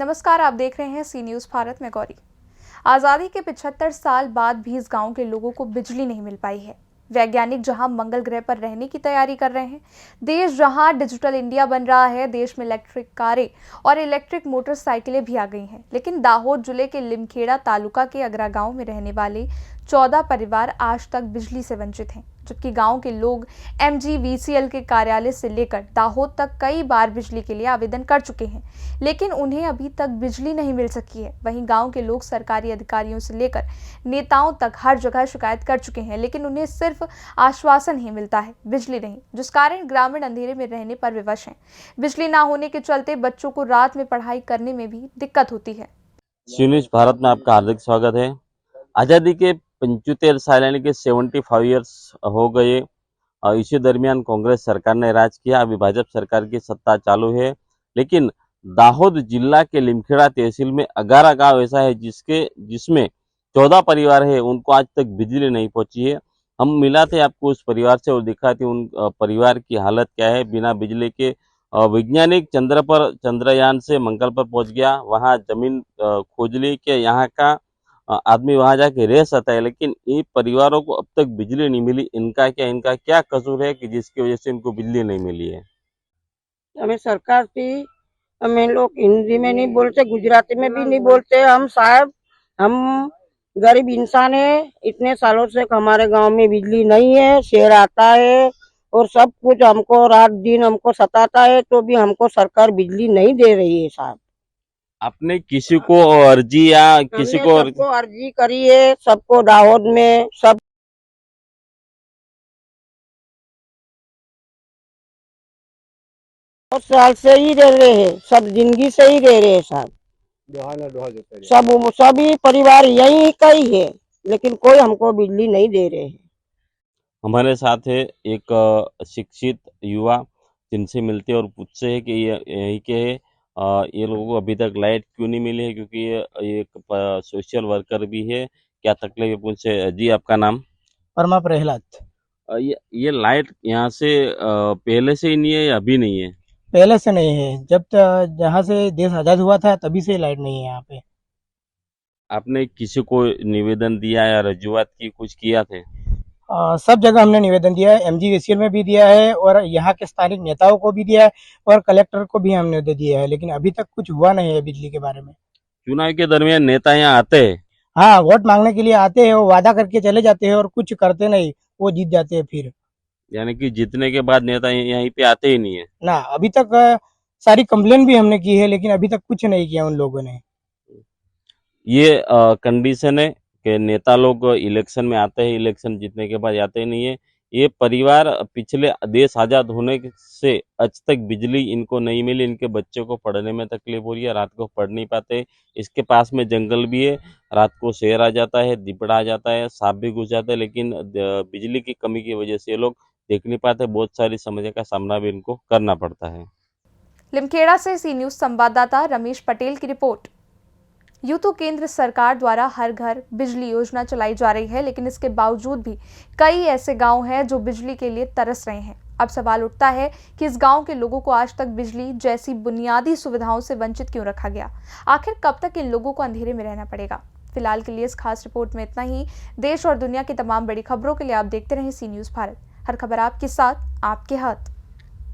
नमस्कार, आप देख रहे हैं सी न्यूज़ भारत में गौरी। आज़ादी के 75 साल बाद भी इस गांव के लोगों को बिजली नहीं मिल पाई है। वैज्ञानिक जहां मंगल ग्रह पर रहने की तैयारी कर रहे हैं, देश जहां डिजिटल इंडिया बन रहा है, देश में इलेक्ट्रिक कारें और इलेक्ट्रिक मोटरसाइकिलें भी आ गई हैं, लेकिन दाहोद जिले के लिमखेड़ा तालुका के अगरा गांव में रहने वाले 14 परिवार आज तक बिजली से वंचित हैं। जबकि गांव के लोग MGVCL के कार्यालय से लेकर दाहोद तक कई बार बिजली के लिए आवेदन कर चुके हैं, लेकिन उन्हें अभी तक बिजली नहीं मिल सकी है। वहीं गांव के लोग सरकारी अधिकारियों से लेकर नेताओं तक हर जगह शिकायत कर चुके हैं, लेकिन उन्हें सिर्फ आश्वासन ही मिलता है, बिजली नहीं, जिस कारण ग्रामीण अंधेरे में रहने पर विवश हैं। बिजली ना होने के चलते बच्चों को रात में पढ़ाई करने में भी दिक्कत होती है। सी न्यूज़ भारत में आपका हार्दिक स्वागत है। आज़ादी के 75 साल यानी कि 75 ईयर्स हो गए। इसी दरमियान कांग्रेस सरकार ने राज किया, अभी भाजपा सरकार की सत्ता चालू है। लेकिन दाहोद जिला के लिमखेड़ा तहसील में अगारा गांव ऐसा है जिसमें 14 परिवार है, उनको आज तक बिजली नहीं पहुंची है। हम मिला थे आपको उस परिवार से और दिखाते उन परिवार की हालत क्या है। बिना बिजली के वैज्ञानिक चंद्रयान से मंगल पर पहुंच गया, वहां जमीन खोज ली कि यहाँ का आदमी वहां जाके रह सकता है, लेकिन इन परिवारों को अब तक बिजली नहीं मिली। इनका क्या कसूर है कि जिसकी वजह से इनको बिजली नहीं मिली है? हमें सरकार थी, हमें लोग हिंदी में नहीं बोलते, गुजराती में भी नहीं बोलते। हम साहब, हम गरीब इंसान है। इतने सालों से हमारे गांव में बिजली नहीं है। शहर आता है और सब कुछ हमको रात दिन हमको सताता है, तो भी हमको सरकार बिजली नहीं दे रही है साहब। आपने किसी को अर्जी या किसी को सबको अर्जी करी है, सबको दाहोद में सब बहुत साल से ही रह रहे हैं, सब जिंदगी से ही रह रहे हैं साहब। सभी परिवार यही का ही है, लेकिन कोई हमको बिजली नहीं दे रहे हैं। हमारे साथ है एक शिक्षित युवा, जिनसे मिलते और पूछते हैं कि ये यही के है, ये लोगों को अभी तक लाइट क्यों नहीं मिली है, क्योंकि ये एक सोशल वर्कर भी है। क्या तकलीफ है पूछे। जी, आपका नाम? परमा प्रहलाद। ये लाइट यहाँ से पहले से ही नहीं है या अभी नहीं है? पहले से नहीं है, जब जहाँ से देश आजाद हुआ था तभी से लाइट नहीं है यहाँ पे। आपने किसी को निवेदन दिया या रजूआत की, कुछ किया थे? सब जगह हमने निवेदन दिया है, MGVCL में भी दिया है और यहाँ के स्थानिक नेताओं को भी दिया है और कलेक्टर को भी हमने दे दिया है, लेकिन अभी तक कुछ हुआ नहीं है बिजली के बारे में। चुनाव के दरमियान नेता यहाँ आते हैं? हाँ, वोट मांगने के लिए आते हैं, वो वादा करके चले जाते हैं और कुछ करते नहीं, वो जीत जाते हैं फिर। यानी कि जीतने के बाद नेता यहीं पे आते ही नहीं है ना, अभी तक सारी कंप्लेन भी हमने की है, लेकिन अभी तक कुछ नहीं किया उन लोगों ने। ये कंडीशन है कि नेता लोग इलेक्शन में आते हैं, इलेक्शन जीतने के बाद आते ही नहीं है। ये परिवार पिछले देश आजाद होने से आज तक बिजली इनको नहीं मिली। इनके बच्चों को पढ़ने में तकलीफ हो रही है, रात को पढ़ नहीं पाते। इसके पास में जंगल भी है, रात को शेर आ जाता है, दिपड़ा आ जाता है, सांप भी घुस जाता है, लेकिन बिजली की कमी की वजह से ये लोग देख नहीं पाते। बहुत सारी समस्या का सामना भी इनको करना पड़ता है। लिमखेड़ा से सी न्यूज़ संवाददाता रमेश पटेल की रिपोर्ट। यूं तो केंद्र सरकार द्वारा हर घर बिजली योजना चलाई जा रही है, लेकिन इसके बावजूद भी कई ऐसे गांव हैं जो बिजली के लिए तरस रहे हैं। अब सवाल उठता है कि इस गांव के लोगों को आज तक बिजली जैसी बुनियादी सुविधाओं से वंचित क्यों रखा गया। आखिर कब तक इन लोगों को अंधेरे में रहना पड़ेगा। फिलहाल के लिए इस खास रिपोर्ट में इतना ही। देश और दुनिया की तमाम बड़ी खबरों के लिए आप देखते रहें सी न्यूज़ भारत। हर खबर आपके साथ, आपके हाथ।